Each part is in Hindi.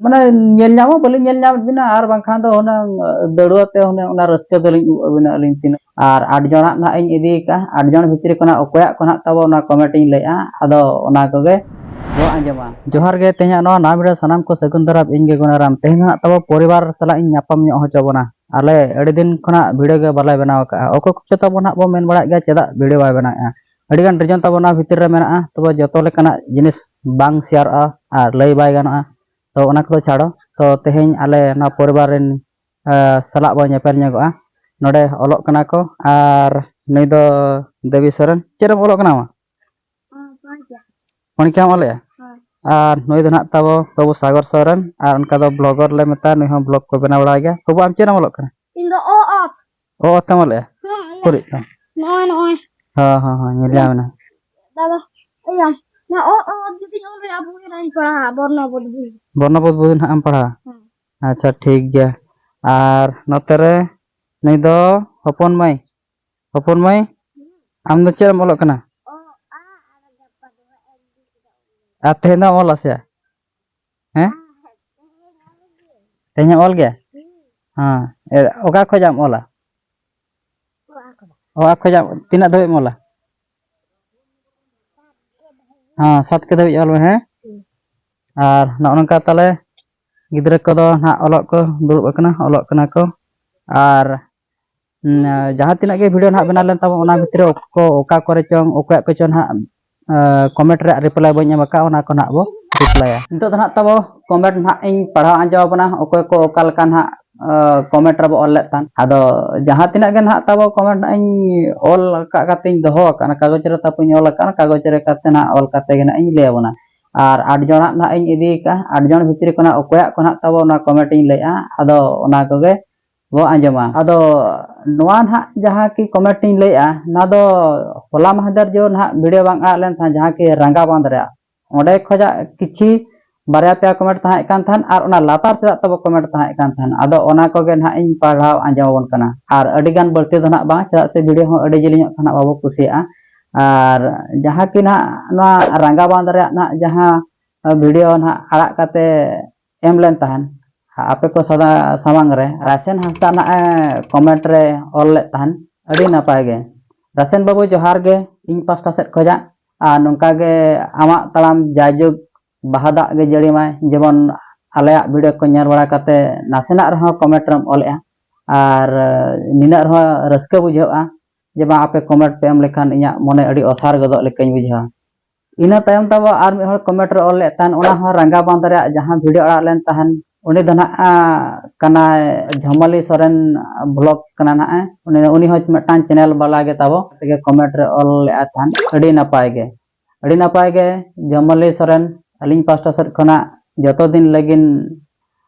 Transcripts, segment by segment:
माने nyel nyama bali nyel nyam bina ar bangkhan do ona daruate ona raske dolin bina alin tin ar 8 jona na ing idi ka 8 jon bhitri kona okoya kona tabo ona comment ing lay ado ona koge bo anjama johar ge tehnya no na video sanam ko sagun darab inge gunaram tehnya tabo poribar sala ing nyapam nyo hocobona ale adi din kona video ge balai benaw ka oko kucho tabo na bo men barak ge cheda video bay bena adi gan rejon tabo na bhitri re mena tabo joto lekana jinis bang share ar lay bay ganoa तो उना को छाड़ो तो तेहेñ आले ना परिवार रेन सलाह बो नेपेल ñगोआ नोडे ओलोक कना को आर नई दो देवी सरन चेरम ओलोक कना मा पणिका ओले आर नई दो ना तबो बाबू सागर सरन आर उनका दो ब्लॉगर ले मेता नई हो ब्लॉग को बना बड़ा गया बाबू आम चेरम ओलोक कना इन दो ओ तम ओले पुरी नय नय हां हां हां नेला ना दादा या ना जदी ओले अबू राइन पढ़ा वर्णबोध बुझन हम पढ़ा अच्छा ठीक गया आर नतरे नहीं दो हपन माई आम दो चेर मोलो कना आ तेना ओला से हैं तेना ओल गया हां ओका खोजाम ओला ओका खोजाम तिना दो मोला हां 7 के दो ओल में हैं और नौनका तले गिद्रे को दो ना ओलोक को दुरुब कना ओलोक कना को और जहां तिना के वीडियो ना बना लेन तब ओना भितरे को ओका करे चोंग ओका को चों ना कमेंट रे रिप्लाई बन एमका ओना को ना बो रिप्लाई नितो ना तब कमेंट ना इन पढ़ा आंजाव बना ओको को ओका लका ना कमेंट रे बो ऑल ले तान आदो जहां तिना के ना तब कमेंट इन ऑल का काते दोहो का कागज रे तापुኝ ऑल का कागज रे काते ना ऑल काते के ना इन ले बना और 8 जना ना इन इदी का 8 जन भितरी कोना ओकोया कोना तब ओना कमेंट इन लेआ आदो ओना कोगे बो आंजमा आदो नोआ ना जहां की कमेंट इन लेआ ना दो होला महदर जो ना वीडियो बांग आ लेन था जहां की रंगा बांध रे ओडे खोजा किछि बारया पे कमेंट था कान थान और ओना लातार से तब कमेंट था कान थान आदो ओना कोगे ना इन पढ़ाव आंजमबन कना और अडी गान बळते दो ना बा चदा से वीडियो हो अडी जलिन खाना बाबू कुसिया और जहां की ना रंगा बांध रे ना जहां वीडियो ना आड़ा काते एम लेन तहन आपे को सदा सामांग रे राशन हंसता ना कमेंट रे ऑल ले तहन अडी नपाय गे राशन बाबू जोहार गे इन पास्टा सेट खोजा आ नंका गे आमा तलाम जायजुग बहादा गे जड़ी माय जेमन आलेया वीडियो को ñer बड़ा काते नासेना रहो कमेंट रम ऑलया और निना रहो रस्का बुझाआ जेबा आपे कमेंट पे एम लेखान इया मने अडी असार गदो लेकाኝ बुझा इना तायम तब आर मे हर कमेंट रे ऑल ले तान ओना हो रंगा बांध रे जहां वीडियो आड़ा लेन तहन उनी दना कना झमली सोरेन ब्लॉग कना ना उनी हो मिटान चैनल वाला गे तब के कमेंट रे ऑल ले तान अडी नपाय गे झमली सोरेन अलिंग पास्टा सर खना जतो दिन लगिन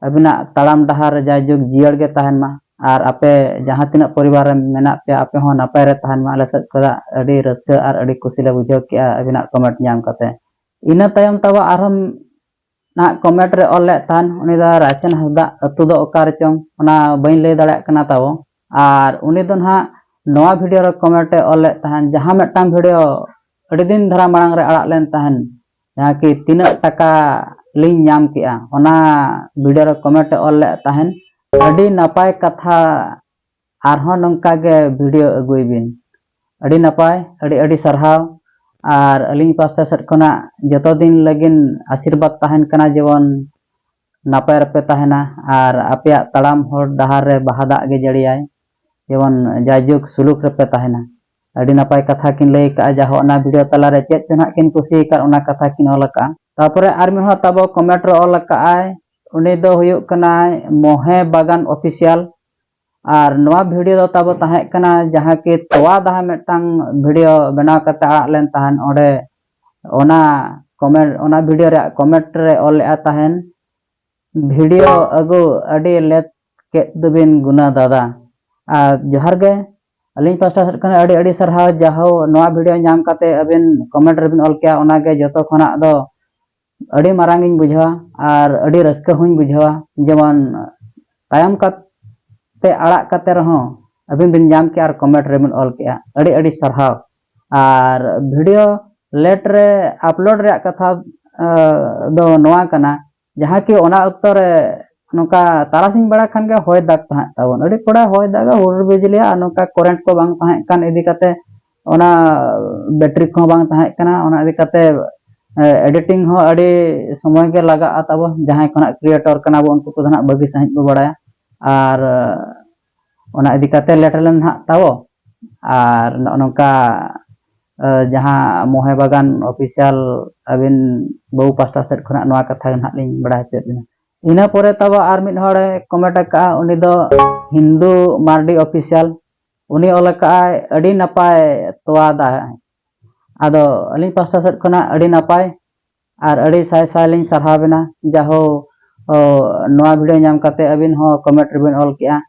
अबिना तालाम डहार जायजुग जियड़ गे तहन मा और आपे जहां तिना परिवार मेना पे आपे हो नपाय रे तहन मा आले सद कदा अडी रस्का और अडी खुशी ले बुझाव के अबिना कमेंट नाम कते इना तायम तब आरम ना कमेंट रे ऑल ले तान उनी दा राशन हसदा अतु दो ओकार चोंग ओना बइन ले दाड़ा कना तब और उनी दो ना नवा वीडियो रे कमेंट रे ऑल ले तान जहां मेटांग वीडियो अडी दिन धरा मांग रे आड़ा लेन तान जहां की तिना टका लिंक नाम किया ओना वीडियो रे कमेंट रे ऑल ले तान अडी नपाय कथा आरहो नंका गे वीडियो अगुई बिन अडी नपाय अडी सरहाव और अलिंग पास्ता सेट खना जतो दिन लगिन आशीर्वाद तहन कना जेवन नापाय रपे तहना और आपे तड़ाम हर डहार रे बहादा गे जड़ियाय जेवन जायजुग सुलूक रपे तहना अडी नपाय कथा किन लई का जाहो ना वीडियो तला रे चेत चना किन कुसी का ओना कथा किन ऑल का तारपरे आर मे हो तब कमेंट रे ऑल का आय उनी दो हुयो कना मोहे बागान ऑफिशियल और नवा वीडियो दो तब ताहे कना जहां के तोवा दहा मेटांग वीडियो बना करते आड़ा लेन तहन ओडे ओना कमेंट ओना वीडियो रे कमेंट रे ऑल ले तहन वीडियो अगु अडी लेत के दुबिन गुना दादा आ जोहार गे अलिंग पास्टा सर कना अडी सरहाव जाहो नवा वीडियो नाम काते अबिन कमेंट रे बिन ऑल के ओना गे जतो खना दो अडी मारांगिन बुझावा और अडी रस्का हुñ बुझावा जेमन तायम का ते आड़ा काते रहो अबिन बिन नाम के और कमेंट रे बिन ऑल के अडी सरहाव और वीडियो लेट रे अपलोड रे कथा दो नवा कना जहाँ की ओना अक्तो रे नोका तारासिंग बड़ा खान के होय दाग तहां ताबन अडी कोड़ा होय दागा हुडुर बिजली आ नोका करेंट को बांग तहां कान इदी काते ओना बैटरी को बांग तहां काना ओना इदी काते एडिटिंग हो अडी समय के लगा ताबो जहां कोना क्रिएटर कना बो उनको को ना बगी सहित बो बड़ाया आर ओना इदी काते लेटरलन हा ताबो आर नोका जहां मोहे बागान ऑफिशियल अबिन बहु पास्टा सेट खना नोआ कथा ना लिंग बड़ा हेते इना परे तब आर मिड हड़े कमेंट का उनी दो हिंदू मार्डी ऑफिशियल उनी ओलका अडी नपाय तोआ दा आदो अलिंग पास्टा सेट खना अडी नपाय आर अडी साय साय लिंग सरहाबेना जाहो नोआ वीडियो नाम काते अबिन हो कमेंट रिबिन ऑल किया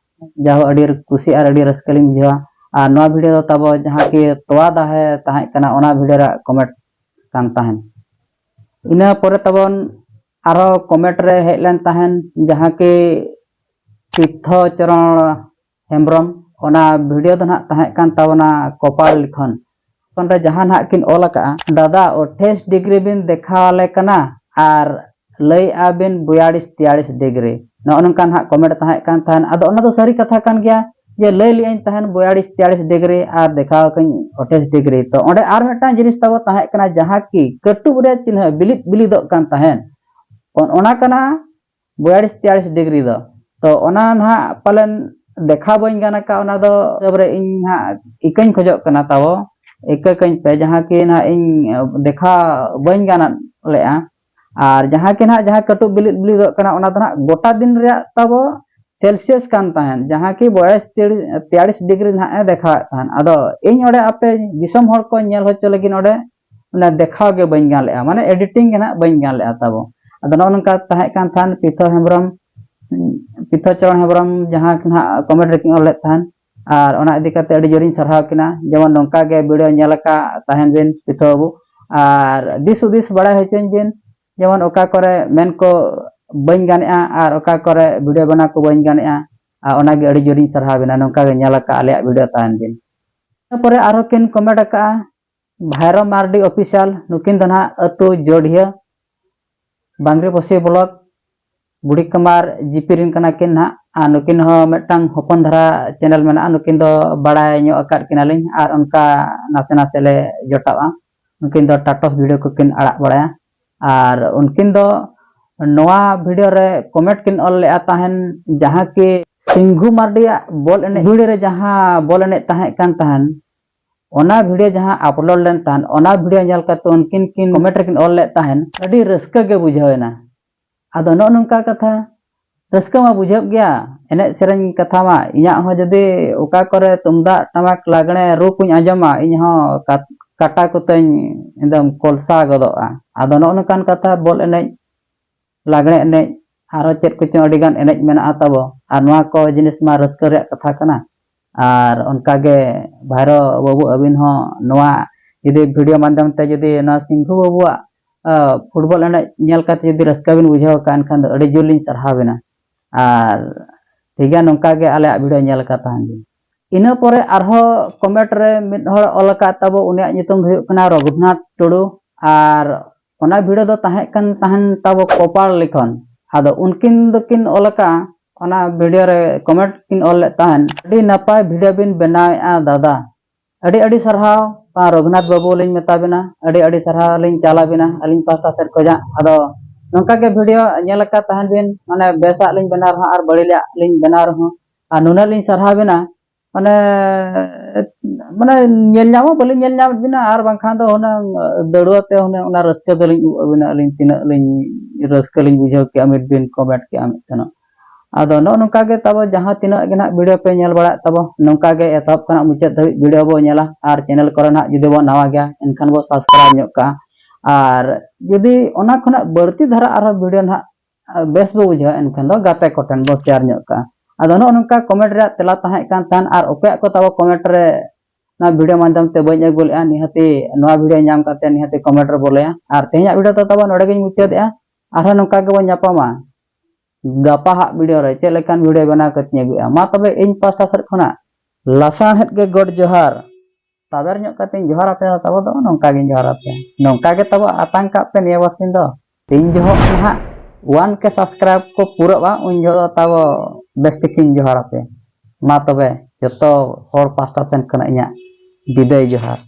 जाहो अडी खुशी आर अडी रस्कलिंग बुझा आर नोआ वीडियो तब जहां की तोआ दा है ताहे कना ओना वीडियो रा कमेंट कान ताहन इना परे तबन आरो कमेंट रे हेलन ताहन जहां के तीर्थ चरण हेम्ब्रम ओना वीडियो दो ना ताहे कान तावना कपाल लिखन कोन रे जहां ना किन ऑल का दादा 28 डिग्री बिन देखाले कना आर लई आबिन 42 43 डिग्री न अनकान हा कमेंट ताहे कान ताहन आदो ओना दो सरी कथा कान गया जे लई लियन ताहन 42 43 डिग्री आर देखाव कन 28 डिग्री तो ओंडे आर मेटा जिनिस ताव ताहे कना जहां की कटुब रे चिन्ह बिलित बिलिदो कान ताहन ओना कना 42 43 डिग्री दो तो ओना ना पालन देखा बन गाना का ओना दो सबरे इन हा इकन खोजो कना तावो एककन पे जहां के ना इन देखा बन गाना लेआ आर जहां के ना जहां कटु बिलित बिलिदो कना ओना दो ना गोटा दिन रे तावो सेल्सियस कान ताहन जहां की 42 43 डिग्री ना देखा ताहन आदो इन ओडे आपे दिसम हर को नेल होचो लगिन ओडे ना देखा गे बन गान लेआ माने एडिटिंग के ना बन गान लेआ तावो आदो नोनका ताहे कान थान पिथो हेम्ब्रम पिथो चरण हेम्ब्रम जहां ना कमेंट रेकिंग ऑल थान आर ओना इदी काते अडी जोरिन सरहाव किना जेमन नोंका गे वीडियो नेलका ताहन बिन पिथो अबु आर दिस उदिस बड़ा हेचन बिन जेमन ओका करे मेन को बन गानेआ आर ओका करे वीडियो बना को बन गानेआ आ ओना गे अडी जोरिन सरहाव बिना नोंका गे नेलका आले वीडियो ताहन बिन परे आरो किन कमेंट का भाइरो मार्डी ऑफिशियल नुकिन दना अतु जोड़िया बांग्री पसी ब्लॉक बुढ़ी कमार जीपीरिन कना किन ना नुकिन हो मेटांग हपन धरा चैनल मेना नुकिन दो बड़ाय ᱧᱚᱜ अकाद किनालिन आर उनका नासे नासे ले जोटावा नुकिन दो टाटस वीडियो को किन अड़ाक बड़ाया आर उनकिन दो नोआ वीडियो रे कमेंट किन ऑल ले ताहन जहां के सिंघु मार्डिया बॉल एने वीडियो रे जहां बॉल एने ताहे कान ताहन ओना वीडियो जहां अपलोड लेन ताहन ओना वीडियो नेल काते उनकिन किन कमेंट किन ऑल ले ताहन अडी रस्का गे बुझावेना आदो नो नंका कथा रस्का मा बुझब गया एने सेरेन कथा मा इया हो जदि ओका करे तुमदा टमाक लागणे रू कुñ आजमा इन हो काटा कोतेñ एकदम कोलसा गदोआ आदो नो नंकान कथा बॉल एने लागणे एने आरो चेत कुछ अडी गान एने मेना ताबो आर नोआ को जिनिस मा रस्का रे कथा कना आर उनका गे भाइरो बाबू अबिन हो नोआ यदि वीडियो माध्यम ते यदि ना सिंघु बाबुआ फुटबॉल एने नेल काते यदि रस्का बिन बुझाव कान खान अडी जोलिन सरहावेना आर ठीका नोंका गे आले वीडियो नेल का ताहन इना परे आरहो कमेंट रे मिड हर ऑल का ताबो उनिया नितुम हुयो कना रघुनाथ टुडू आर ओना वीडियो दो ताहे कान ताहन ताबो कपाल लिखन आदो उनकिन दोकिन ऑल का ओना वीडियो रे कमेंट किन ऑल ले ताहन अडी नपाय वीडियो बिन बनाया दादा अडी अडी सरहाव रघुनाथ बाबू लिंग मेताबिना अडी अडी सरहाव लिंग चाला बिना अलिंग पास्ता सेट खोजा आदो नोंका के वीडियो नेल का ताहन बिन माने बेसा लिंग बना रहा आर बड़िला लिंग बना रहा आ नुना लिंग सरहाव बिना माने माने नेल नामो बलि नेल नाम बिना आर बांखान दो होना दड़ुआते होना ओना रस्का दो लिंग बिना लिंग तिना लिंग रस्का लिंग बुझाव के अमित बिन कमेंट के अमित तनो आदो नो नोंका गे तब जहां तिना गे ना वीडियो पे नेल बड़ा तब नोंका गे एतप कना मुचाद धाबि वीडियो बो नेला आर चैनल करे ना जदि बो नवा गया एनखान बो सब्सक्राइब ᱧᱚᱜ का आर जदि ओना खना बड़ती धरा आरो वीडियो ना बेस बो बुझा एनखान दो गाते कोटन बो शेयर ᱧᱚᱜ का आदो नो नोंका कमेंट रे तेला ताहे कान तान आर ओपे को तब कमेंट रे ना वीडियो माध्यम ते बई अगुलेआ निहाती नवा वीडियो नाम काते निहाती कमेंट रे बोलेया आर तेहया वीडियो तो तब नोडे गे मुचादेआ आरो नोंका गे बो ᱧᱟᱯᱟᱢᱟ गपा हा वीडियो रे चेक लेकान वीडियो बना कते नेगुआ मा तबे इन पास्ता सर खना लसान हेट के गड जोहार ताबर ᱧᱚᱜ कते जोहार आपे तब दो नोंका गे जोहार आपे नोंका गे तब आतंक का पे निया बसिन दो तीन जोह ना 1K सब्सक्राइब को पूरा उन जो तब बेस्टिकिन जोहार पे मा तबे जतो हर पास्ता सेन खना इया विदाय जोहार।